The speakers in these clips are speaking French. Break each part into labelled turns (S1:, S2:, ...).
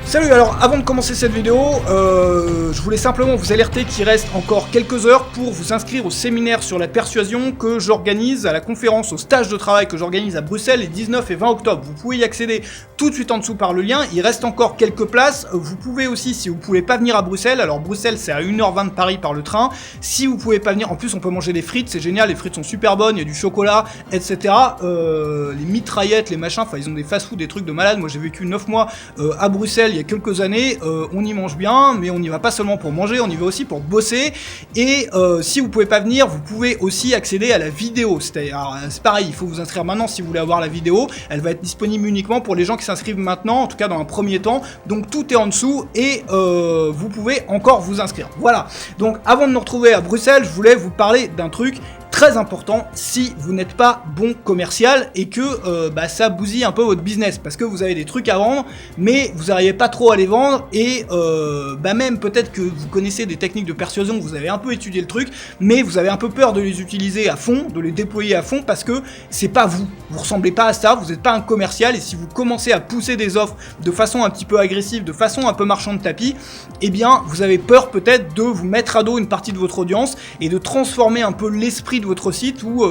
S1: Salut, alors avant de commencer cette vidéo, je voulais simplement vous alerter qu'il reste encore quelques heures pour vous inscrire au séminaire sur la persuasion que j'organise, à la conférence, au stage de travail que j'organise à Bruxelles les 19 et 20 octobre. Vous pouvez y accéder tout de suite en dessous par le lien, il reste encore quelques places. Vous pouvez aussi, si vous pouvez pas venir à Bruxelles, alors Bruxelles c'est à 1h20 de Paris par le train, si vous pouvez pas venir, en plus on peut manger des frites, c'est génial, les frites sont super bonnes, il y a du chocolat, etc. Les mitraillettes, les machins, enfin ils ont des fast-food, des trucs de malade. Moi j'ai vécu 9 mois à Bruxelles il y a quelques années, on y mange bien, mais on n'y va pas seulement pour manger, on y va aussi pour bosser. Et si vous pouvez pas venir, vous pouvez aussi accéder à la vidéo. C'est pareil, il faut vous inscrire maintenant si vous voulez avoir la vidéo. Elle va être disponible uniquement pour les gens qui s'inscrivent maintenant, en tout cas dans un premier temps. Donc tout est en dessous et vous pouvez encore vous inscrire. Voilà. Donc avant de nous retrouver à Bruxelles, je voulais vous parler d'un truc très important si vous n'êtes pas bon commercial et que ça bousille un peu votre business parce que vous avez des trucs à vendre mais vous n'arrivez pas trop à les vendre et même peut-être que vous connaissez des techniques de persuasion, vous avez un peu étudié le truc mais vous avez un peu peur de les utiliser à fond, de les déployer à fond parce que c'est pas vous ressemblez pas à ça, vous n'êtes pas un commercial et si vous commencez à pousser des offres de façon un petit peu agressive, de façon un peu marchand de tapis, eh bien vous avez peur peut-être de vous mettre à dos une partie de votre audience et de transformer un peu l'esprit de votre site où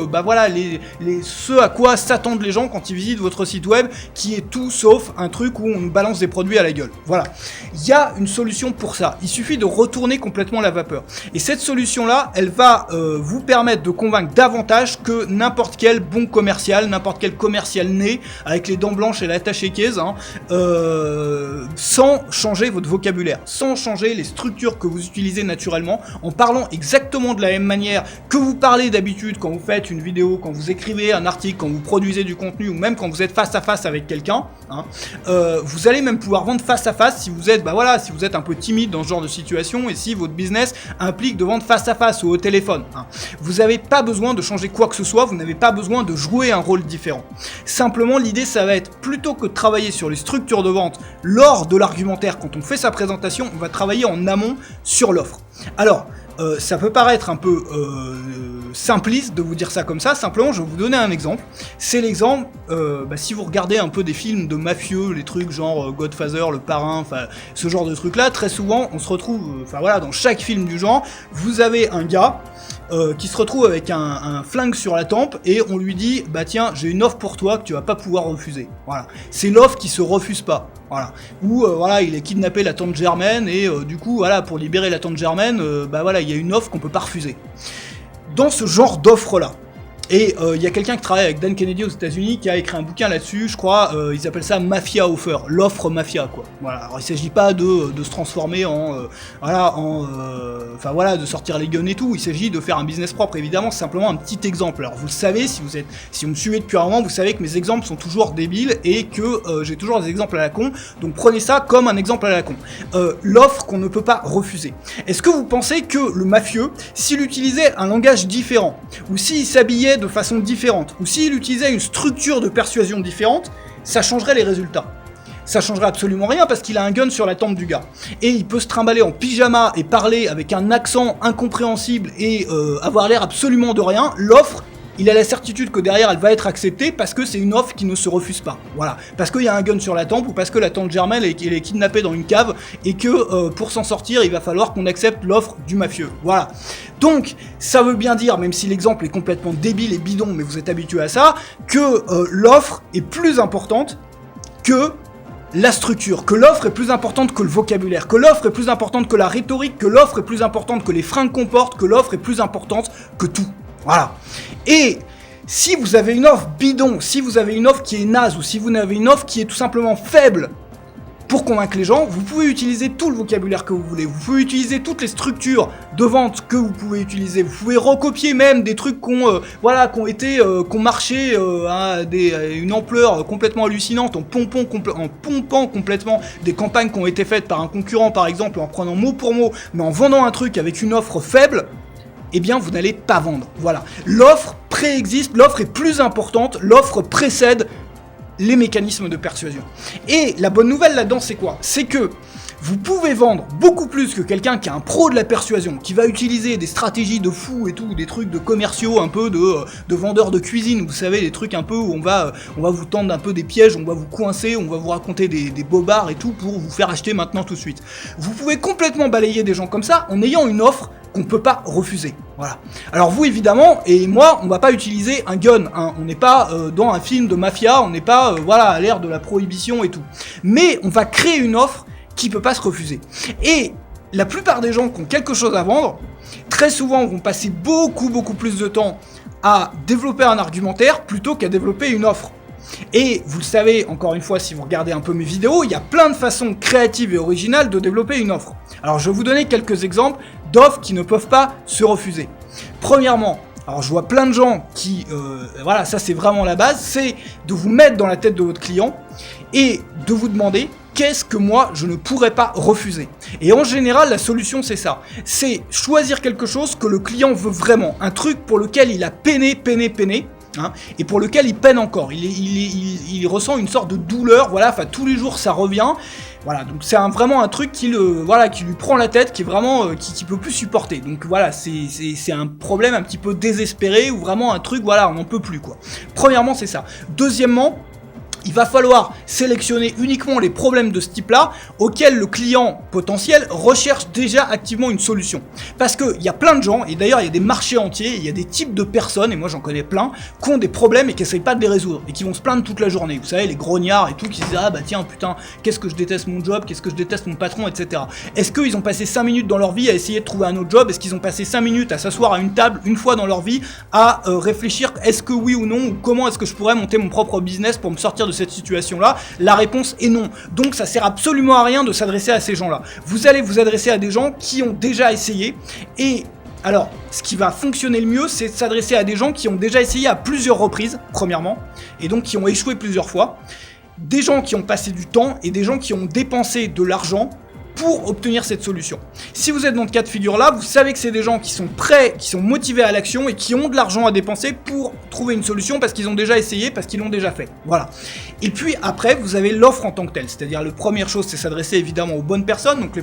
S1: ce à quoi s'attendent les gens quand ils visitent votre site web qui est tout sauf un truc où on nous balance des produits à la gueule. Voilà. Il y a une solution pour ça. Il suffit de retourner complètement la vapeur. Et cette solution-là, elle va vous permettre de convaincre davantage que n'importe quel bon commercial, n'importe quel commercial né avec les dents blanches et l'attaché case, sans changer votre vocabulaire, sans changer les structures que vous utilisez naturellement, en parlant exactement de la même manière que vous parlez d'habitude quand vous faites une vidéo, quand vous écrivez un article, quand vous produisez du contenu ou même quand vous êtes face à face avec quelqu'un. Vous allez même pouvoir vendre face à face si vous êtes si vous êtes un peu timide dans ce genre de situation et si votre business implique de vendre face à face ou au téléphone. Vous n'avez pas besoin de changer quoi que ce soit, vous n'avez pas besoin de jouer un rôle différent. Simplement l'idée ça va être plutôt que de travailler sur les structures de vente lors de l'argumentaire quand on fait sa présentation, on va travailler en amont sur l'offre. Alors ça peut paraître un peu simpliste de vous dire ça comme ça, simplement je vais vous donner un exemple. C'est l'exemple, si vous regardez un peu des films de mafieux, les trucs genre Godfather, Le Parrain, ce genre de trucs là, très souvent on se retrouve, dans chaque film du genre, vous avez un gars qui se retrouve avec un flingue sur la tempe et on lui dit tiens j'ai une offre pour toi que tu vas pas pouvoir refuser. Voilà, c'est l'offre qui se refuse pas. Voilà, ou il est kidnappé la tante Germaine et du coup pour libérer la tante Germaine, il y a une offre qu'on peut pas refuser. Dans ce genre d'offre là. Et il y a quelqu'un qui travaille avec Dan Kennedy aux États-Unis qui a écrit un bouquin là-dessus, je crois, ils appellent ça Mafia Offer, l'offre mafia quoi. Voilà, alors il s'agit pas de se transformer de sortir les guns et tout, il s'agit de faire un business propre évidemment, c'est simplement un petit exemple. Alors vous le savez, si vous me suivez depuis un moment, vous savez que mes exemples sont toujours débiles et que j'ai toujours des exemples à la con, donc prenez ça comme un exemple à la con. L'offre qu'on ne peut pas refuser. Est-ce que vous pensez que le mafieux, s'il utilisait un langage différent, ou s'il s'habillait de façon différente, ou s'il utilisait une structure de persuasion différente, ça changerait les résultats. Ça changerait absolument rien parce qu'il a un gun sur la tempe du gars. Et il peut se trimballer en pyjama et parler avec un accent incompréhensible et avoir l'air absolument de rien. L'offre, il a la certitude que derrière elle va être acceptée parce que c'est une offre qui ne se refuse pas. Voilà. Parce qu'il y a un gun sur la tempe ou parce que la tante Germaine elle est kidnappée dans une cave et que pour s'en sortir il va falloir qu'on accepte l'offre du mafieux. Voilà. Donc ça veut bien dire, même si l'exemple est complètement débile et bidon mais vous êtes habitué à ça, que l'offre est plus importante que la structure, que l'offre est plus importante que le vocabulaire, que l'offre est plus importante que la rhétorique, que l'offre est plus importante que les freins qu'on porte, que l'offre est plus importante que tout. Voilà. Et si vous avez une offre bidon, si vous avez une offre qui est naze, ou si vous avez une offre qui est tout simplement faible pour convaincre les gens, vous pouvez utiliser tout le vocabulaire que vous voulez, vous pouvez utiliser toutes les structures de vente que vous pouvez utiliser, vous pouvez recopier même des trucs qui ont marché à une ampleur complètement hallucinante en pompant complètement des campagnes qui ont été faites par un concurrent par exemple, en prenant mot pour mot, mais en vendant un truc avec une offre faible. Eh bien vous n'allez pas vendre. Voilà. L'offre préexiste, l'offre est plus importante, l'offre précède les mécanismes de persuasion. Et la bonne nouvelle là-dedans c'est quoi ? C'est que Vous pouvez vendre beaucoup plus que quelqu'un qui est un pro de la persuasion, qui va utiliser des stratégies de fou et tout, des trucs de commerciaux un peu de vendeurs de cuisine, vous savez, des trucs un peu où on va vous tendre un peu des pièges, on va vous coincer, on va vous raconter des bobards et tout pour vous faire acheter maintenant tout de suite. Vous pouvez complètement balayer des gens comme ça en ayant une offre qu'on ne peut pas refuser. Voilà. Alors vous évidemment, et moi, on va pas utiliser un gun, hein. On n'est pas dans un film de mafia, on n'est pas voilà, à l'ère de la prohibition et tout. Mais on va créer une offre qui peut pas se refuser. Et la plupart des gens qui ont quelque chose à vendre, très souvent vont passer beaucoup plus de temps à développer un argumentaire plutôt qu'à développer une offre. Et vous le savez, encore une fois, si vous regardez un peu mes vidéos, il y a plein de façons créatives et originales de développer une offre. Alors je vais vous donner quelques exemples d'offres qui ne peuvent pas se refuser. Premièrement, alors je vois plein de gens qui, voilà, ça c'est vraiment la base, c'est de vous mettre dans la tête de votre client et de vous demander qu'est-ce que moi je ne pourrais pas refuser. Et en général, la solution c'est ça, c'est choisir quelque chose que le client veut vraiment, un truc pour lequel il a peiné, hein, et pour lequel il peine encore, il ressent une sorte de douleur, voilà, enfin tous les jours ça revient, voilà, donc c'est vraiment un truc qui lui prend la tête, qui est vraiment, qui peut plus supporter, donc voilà, c'est un problème un petit peu désespéré, ou vraiment un truc, voilà, on n'en peut plus quoi. Premièrement c'est ça. Deuxièmement, il va falloir sélectionner uniquement les problèmes de ce type-là auxquels le client potentiel recherche déjà activement une solution. Parce qu'il y a plein de gens, et d'ailleurs il y a des marchés entiers, il y a des types de personnes, et moi j'en connais plein, qui ont des problèmes et qui n'essayent pas de les résoudre, et qui vont se plaindre toute la journée. Vous savez, les grognards et tout, qui se disent « Ah bah tiens, putain, qu'est-ce que je déteste mon job, qu'est-ce que je déteste mon patron, etc. » Est-ce qu'ils ont passé 5 minutes dans leur vie à essayer de trouver un autre job? Est-ce qu'ils ont passé 5 minutes à s'asseoir à une table une fois dans leur vie à réfléchir est-ce que oui ou non, ou comment est-ce que je pourrais monter mon propre business pour me sortir de cette situation-là? La réponse est non. Donc ça sert absolument à rien de s'adresser à ces gens-là. Vous allez vous adresser à des gens qui ont déjà essayé, et alors ce qui va fonctionner le mieux, c'est de s'adresser à des gens qui ont déjà essayé à plusieurs reprises, premièrement, et donc qui ont échoué plusieurs fois, des gens qui ont passé du temps et des gens qui ont dépensé de l'argent pour obtenir cette solution. Si vous êtes dans ce cas de figure-là, vous savez que c'est des gens qui sont prêts, qui sont motivés à l'action et qui ont de l'argent à dépenser pour trouver une solution parce qu'ils ont déjà essayé, parce qu'ils l'ont déjà fait. Voilà. Et puis après, vous avez l'offre en tant que telle. C'est-à-dire, la première chose, c'est s'adresser évidemment aux bonnes personnes. Donc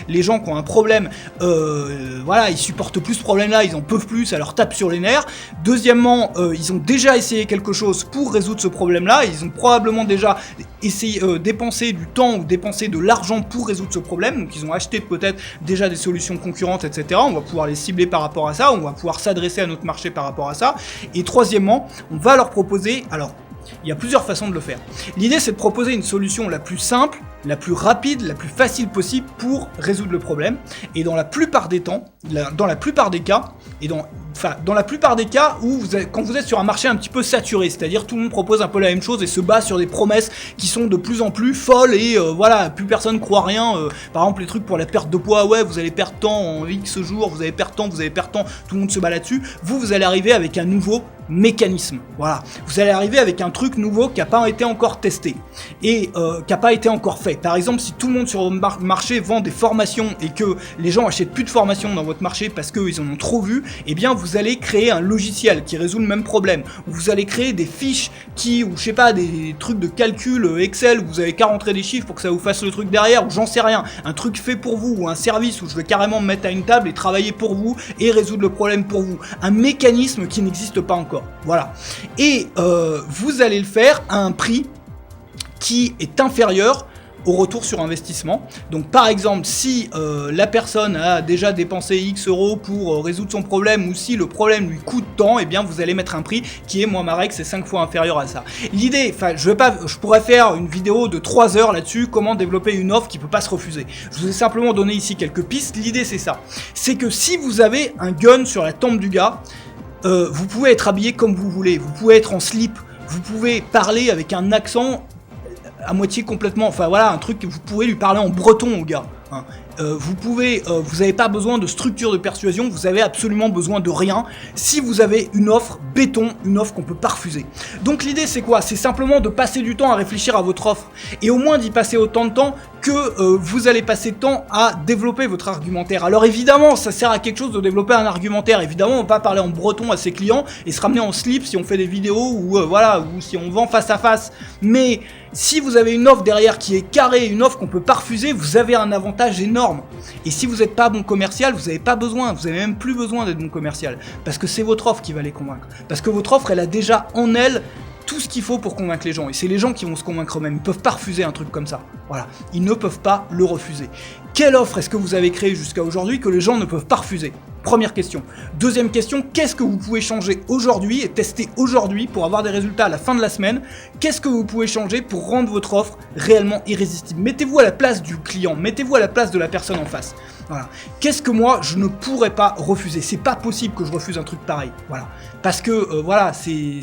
S1: les gens qui ont un problème, voilà, ils supportent plus ce problème-là, ils en peuvent plus, ça leur tape sur les nerfs. Deuxièmement, ils ont déjà essayé quelque chose pour résoudre ce problème-là. Ils ont probablement déjà essayé, dépensé du temps ou dépensé de l'argent pour résoudre ce problème, donc ils ont acheté peut-être déjà des solutions concurrentes, etc. On va pouvoir les cibler par rapport à ça, on va pouvoir s'adresser à notre marché par rapport à ça. Et troisièmement, on va leur proposer, alors il y a plusieurs façons de le faire. L'idée c'est de proposer une solution la plus simple, la plus rapide, la plus facile possible pour résoudre le problème. Et dans la plupart des temps, dans la plupart des cas, dans la plupart des cas où quand vous êtes sur un marché un petit peu saturé, c'est-à-dire tout le monde propose un peu la même chose et se base sur des promesses qui sont de plus en plus folles et voilà, plus personne croit rien. Par exemple les trucs pour la perte de poids, ouais, vous allez perdre tant en X jours, vous allez perdre tant, tout le monde se bat là-dessus. Vous allez arriver avec un nouveau mécanisme, voilà. Vous allez arriver avec un truc nouveau qui n'a pas été encore testé et qui n'a pas été encore fait. Par exemple, si tout le monde sur le marché vend des formations et que les gens achètent plus de formations dans votre marché parce qu'ils en ont trop vu, eh bien vous allez créer un logiciel qui résout le même problème. Vous allez créer des fiches ou je sais pas, des trucs de calcul Excel où vous avez qu'à rentrer des chiffres pour que ça vous fasse le truc derrière, ou j'en sais rien, un truc fait pour vous, ou un service où je vais carrément me mettre à une table et travailler pour vous et résoudre le problème pour vous. Un mécanisme qui n'existe pas encore. Voilà. Et vous allez le faire à un prix qui est inférieur au retour sur investissement. Donc par exemple, si la personne a déjà dépensé X euros pour résoudre son problème, ou si le problème lui coûte tant, eh bien vous allez mettre un prix qui est, moi ma règle, c'est 5 fois inférieur à ça. L'idée, enfin je pourrais faire une vidéo de 3 heures là-dessus, comment développer une offre qui peut pas se refuser. Je vous ai simplement donné ici quelques pistes. L'idée c'est ça, c'est que si vous avez un gun sur la tempe du gars, vous pouvez être habillé comme vous voulez, vous pouvez être en slip, vous pouvez parler avec un accent à moitié complètement, enfin voilà, un truc que vous pouvez lui parler en breton au gars, hein. vous n'avez pas besoin de structure de persuasion, vous avez absolument besoin de rien si vous avez une offre béton, une offre qu'on peut pas refuser. Donc l'idée c'est quoi? C'est simplement de passer du temps à réfléchir à votre offre et au moins d'y passer autant de temps que vous allez passer de temps à développer votre argumentaire. Alors évidemment, ça sert à quelque chose de développer un argumentaire. Évidemment, on va pas parler en breton à ses clients et se ramener en slip si on fait des vidéos ou voilà, ou si on vend face à face. Mais si vous avez une offre derrière qui est carrée, une offre qu'on peut pas refuser, vous avez un avantage énorme. Et si vous n'êtes pas bon commercial, vous n'avez pas besoin, vous n'avez même plus besoin d'être bon commercial. Parce que c'est votre offre qui va les convaincre. Parce que votre offre, elle a déjà en elle tout ce qu'il faut pour convaincre les gens. Et c'est les gens qui vont se convaincre eux-mêmes. Ils peuvent pas refuser un truc comme ça. Voilà. Ils ne peuvent pas le refuser. Quelle offre est-ce que vous avez créée jusqu'à aujourd'hui que les gens ne peuvent pas refuser? Première question. Deuxième question, qu'est-ce que vous pouvez changer aujourd'hui et tester aujourd'hui pour avoir des résultats à la fin de la semaine? Qu'est-ce que vous pouvez changer pour rendre votre offre réellement irrésistible? Mettez-vous à la place du client, mettez-vous à la place de la personne en face. Voilà. Qu'est-ce que moi je ne pourrais pas refuser? C'est pas possible que je refuse un truc pareil. Voilà. Parce que voilà, c'est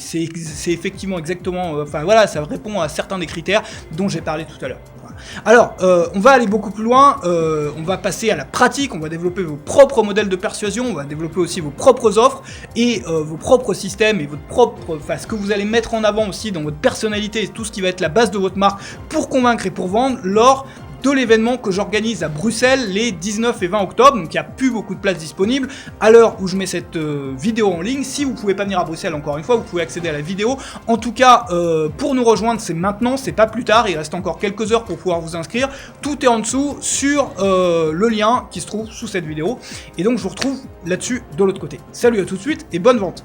S1: effectivement exactement, enfin voilà, ça répond à certains des critères dont j'ai parlé tout à l'heure. Voilà. Alors, on va aller beaucoup plus loin, on va passer à la pratique, on va développer vos propres modèles de persuasion, on va développer aussi vos propres offres et vos propres systèmes et votre propre, enfin ce que vous allez mettre en avant aussi dans votre personnalité et tout ce qui va être la base de votre marque pour convaincre et pour vendre lors de l'événement que j'organise à Bruxelles les 19 et 20 octobre, donc il n'y a plus beaucoup de places disponibles à l'heure où je mets cette vidéo en ligne. Si vous ne pouvez pas venir à Bruxelles, encore une fois, vous pouvez accéder à la vidéo. En tout cas, pour nous rejoindre, c'est maintenant, c'est pas plus tard, il reste encore quelques heures pour pouvoir vous inscrire. Tout est en dessous sur le lien qui se trouve sous cette vidéo. Et donc je vous retrouve là-dessus de l'autre côté. Salut à tout de suite et bonne vente!